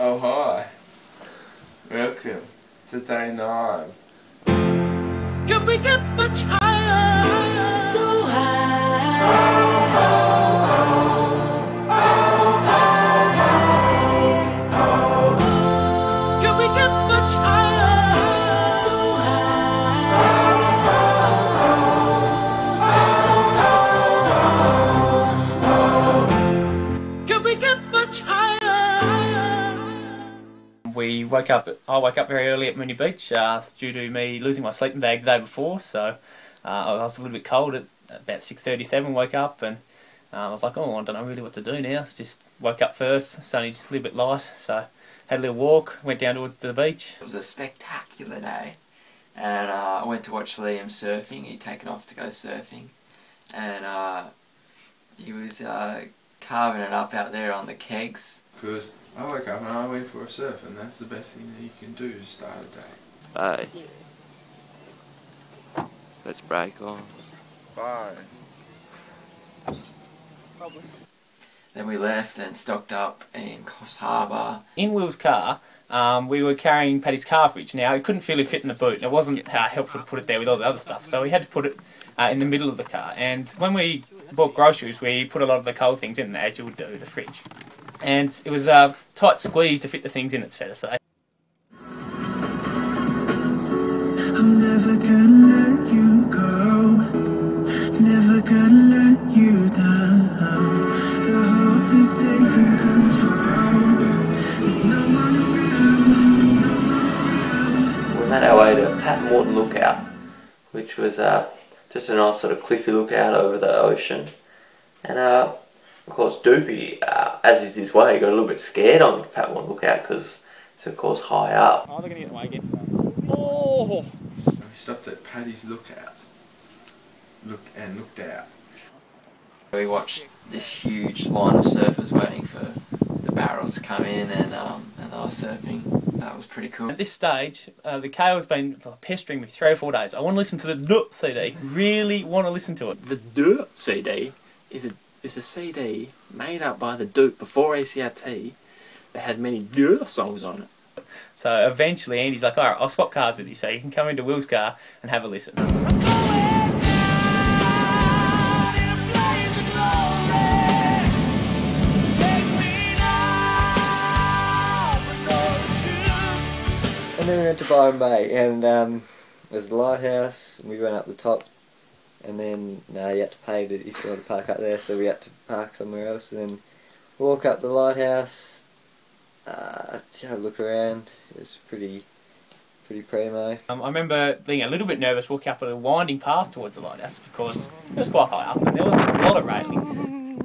Oh hi, welcome to day 9. Can we get much higher? So high. Can we get much higher? So high. Can we get much higher? I woke up very early at Mooney Beach due to me losing my sleeping bag the day before, so I was a little bit cold at about 6:37, woke up and I was like, oh, I don't know really what to do now. Just woke up first, it's only a little bit light, so had a little walk, went down towards the beach. It was a spectacular day, and I went to watch Liam surfing. He'd taken off to go surfing, and he was carving it up out there on the kegs. Because I woke up and I went for a surf, and that's the best thing that you can do to start a day. Hey, let's break on. Bye. Then we left and stocked up in Coffs Harbour. In Will's car, we were carrying Paddy's car fridge. Now, he couldn't really fit in the boot, and it wasn't helpful to put it there with all the other stuff, so we had to put it in the middle of the car. And when we bought groceries, we put a lot of the cold things in there, as you would do, the fridge. And it was a tight squeeze to fit the things in, it's fair to say. I'm never gonna let you go, never gonna let you down. The heart is taking control. There's no one around, there's no one around. We made our way to Pat Morton Lookout, which was just a nice sort of cliffy lookout over the ocean. And of course Doopy, as is his way, got a little bit scared on Pat Morton Lookout because it's of course high up. Oh, they're going to get away again. Oh! We stopped at Paddy's Lookout. Looked out. We watched this huge line of surfers waiting for the barrels to come in, and they were surfing. That was pretty cool. At this stage, the Kale's been pestering me 3 or 4 days. I want to listen to the Duh CD. Really want to listen to it. The Duh CD is a CD made up by the Duke before ECRT that had many Duh songs on it. So eventually Andy's like, alright, I'll swap cars with you so you can come into Will's car and have a listen. And then we went to Byron Bay, and there's a lighthouse, and we went up the top, and then, you had to pay if you wanted to park up there, so we had to park somewhere else, and then walk up the lighthouse, just have a look around. It was pretty primo. I remember being a little bit nervous walking up a winding path towards the lighthouse because it was quite high up and there was a lot of railing.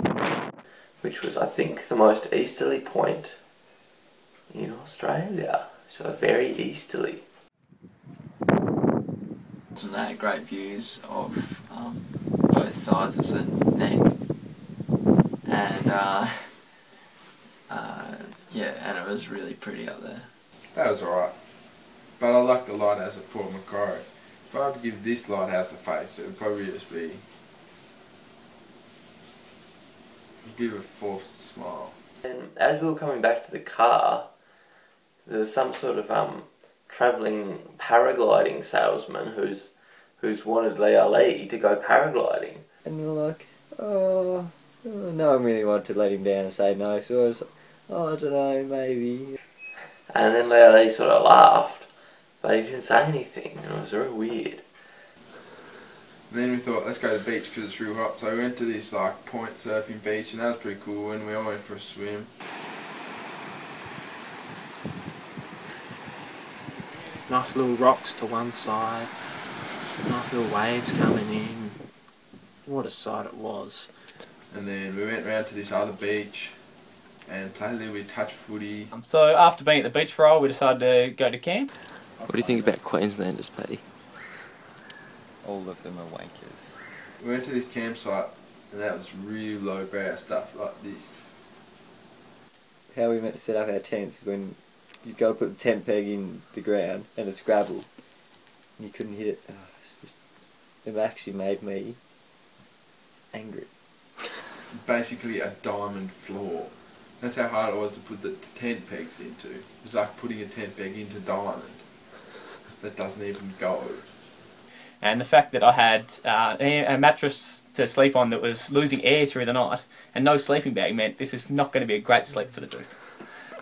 Which was, I think, the most easterly point in Australia. So very easterly. And they had great views of both sides of the neck, and yeah, and it was really pretty up there. That was alright. But I like the lighthouse at Port Macquarie. If I had to give this lighthouse a face, it would probably just be a bit of a forced smile. And as we were coming back to the car, there was some sort of travelling paragliding salesman who's wanted Lee to go paragliding. And we were like, oh, no one really wanted to let him down and say no, so I was like, oh, I don't know, maybe. And then Lee sort of laughed, but he didn't say anything, and it was very weird. And then we thought, let's go to the beach because it's real hot, so we went to this like point surfing beach, and that was pretty cool, and we all went for a swim. Nice little rocks to one side, nice little waves coming in. What a sight it was. And then we went round to this other beach and played a little bit of touch footy. So after being at the beach for a while, we decided to go to camp. What do you think about Queenslanders, Paddy? All of them are wankers. We went to this campsite and that was really low brow stuff like this. How we meant to set up our tents is when you've got to put the tent peg in the ground and it's gravel and you couldn't hit it. Oh, it actually made me angry. Basically a diamond floor That's how hard it was to put the tent pegs into. It was like putting a tent peg into diamond that doesn't even go. And the fact that I had a mattress to sleep on that was losing air through the night and no sleeping bag meant this is not going to be a great sleep for the Duke.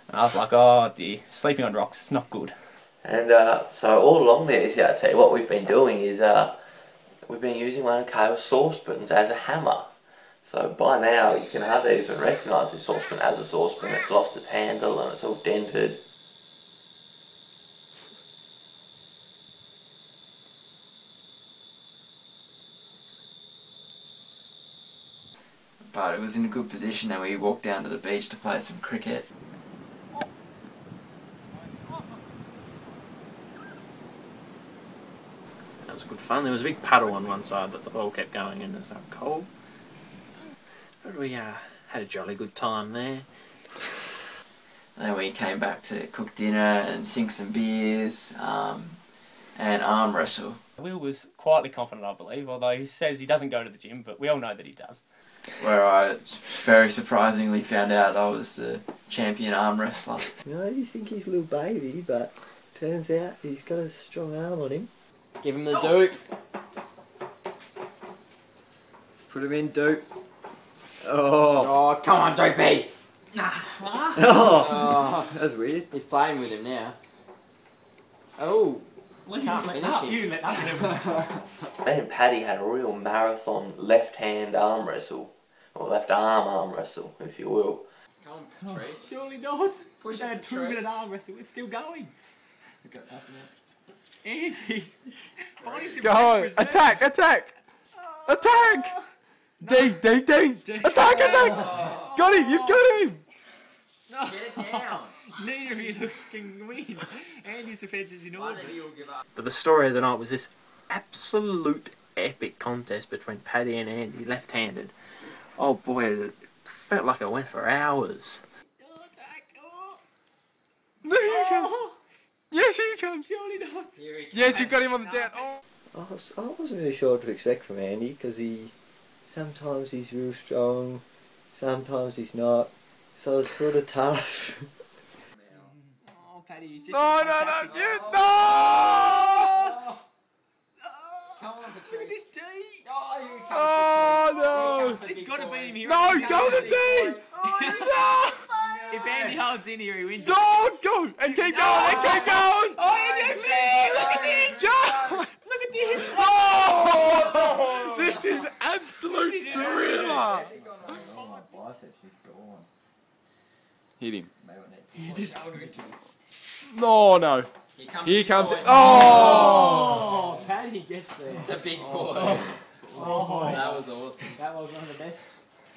And I was like, oh dear, sleeping on rocks, it's not good. And so all along the ECRT, what we've been doing is we've been using one of Kale's saucepans as a hammer. So by now you can hardly even recognise this saucepan as a saucepan. It's lost its handle and it's all dented. But it was in a good position and we walked down to the beach to play some cricket. That was good fun. There was a big puddle on one side that the ball kept going in. It was so cold. But we had a jolly good time there. And then we came back to cook dinner and sink some beers and arm wrestle. Will was quietly confident, I believe, although he says he doesn't go to the gym, but we all know that he does. Where I very surprisingly found out I was the champion arm wrestler. You know, you think he's a little baby, but turns out he's got a strong arm on him. Give him the Duke. Put him in, Duke. Oh, Oh, come on, Dopey! oh. That's weird. He's playing with him now. Oh, Well, can't finish him. You let up Me and Paddy had a real marathon left-hand arm wrestle, or left arm wrestle, if you will. Come on, Patrice. Surely not. Push That it, 2 minute Patrice. arm wrestle, it's still going. And he's finding some Go on! reserve. Attack! Attack! Attack! D! D! D! Attack! Attack! Got him! You've got him! No. Get it down. Neither of you can win. Andy's defence is in One order. of you will give up. But the story of the night was this absolute epic contest between Paddy and Andy, left-handed. Oh boy, it felt like it went for hours. Oh, attack! Oh! There he comes! Oh! Yes, here he comes! Surely not. Here he comes. Yes, you've got him on the down. Oh! I wasn't really sure what to expect from Andy, because sometimes he's real strong, sometimes he's not, so it's sort of tough. Oh, Paddy, he's just... No, no, no! You, no! Come on, Patrice. Look at this D! Oh, here he comes. Oh, Patrice. no. Here comes the He's big got to boy. beat him here. No, If go to Andy- D! If Andy holds in here, he wins. No! Go! And keep going! And keep going! Oh, you did me! Look at this! Go! Look at this! Oh! This is absolute thriller! Oh, my biceps is gone. Hit him. Shoulders. No, no. Here the comes boy. it. Oh! Oh, Paddy gets there. The big boy. Oh, That was awesome. that was one of the best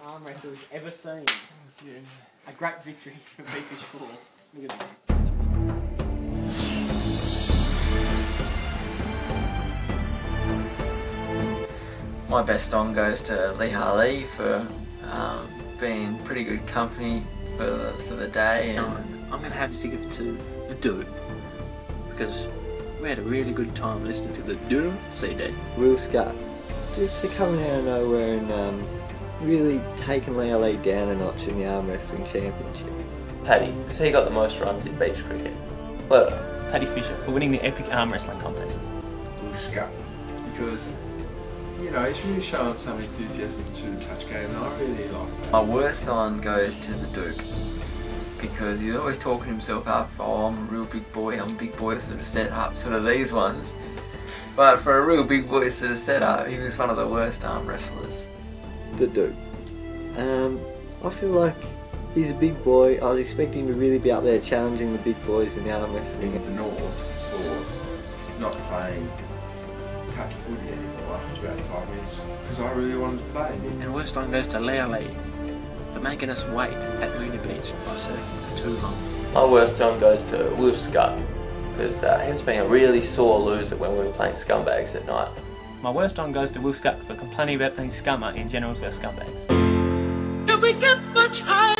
arm wrestles ever seen. A great victory for Beefish 4. Look at that. My best song goes to Lee Harley for being pretty good company for the day. And I'm going to have to give it to the Dude, because we had a really good time listening to the Dude CD. Will Scott, just for coming out of nowhere and really taking Lee down a notch in the arm wrestling championship. Paddy, because he got the most runs in beach cricket. Well, Paddy Fisher for winning the epic arm wrestling contest. Scott, because you know he's really showing some enthusiasm to the touch game, and I really like that. my worst one goes to the Duke because he's always talking himself up. Oh, I'm a real big boy. I'm a big boy sort of set up, sort of these ones. But for a real big boy sort of set up, he was one of the worst arm wrestlers. The Duke. I feel like he's a big boy. I was expecting him to really be up there challenging the big boys in the arm wrestling. The North for not playing touch footy anymore after about 5 minutes because I really wanted to play. And worst one goes to Leo Lee for making us wait at Mooney Beach by surfing for too long. my worst one goes to Will Scott, because he was being a really sore loser when we were playing Scumbags at night. My worst one goes to Will Scuck for complaining about being scummer in Generals vs Scumbags. Don't we get much higher?